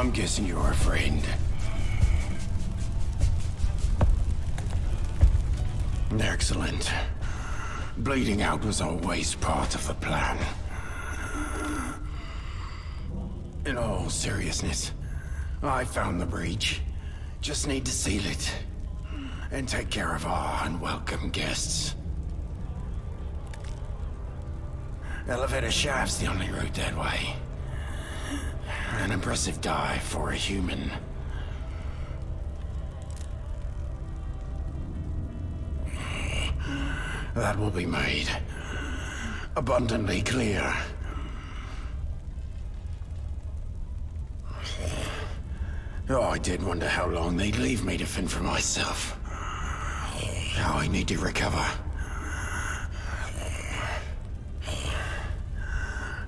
I'm guessing you're a friend. Excellent. Bleeding out was always part of the plan. In all seriousness, I found the breach. Just need to seal it. And take care of our unwelcome guests. Elevator shaft's the only route that way. An impressive dive for a human. That will be made abundantly clear. Oh, I did wonder how long they'd leave me to fend for myself. Now I need to recover.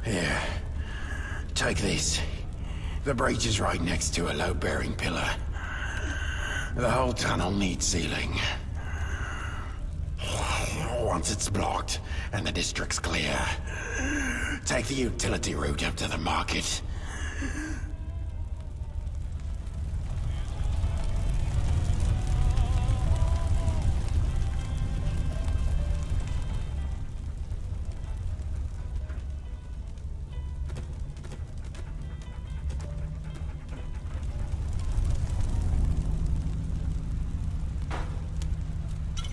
Here, take this. The breach is right next to a load-bearing pillar. The whole tunnel needs sealing. Once it's blocked and the district's clear, take the utility route up to the market.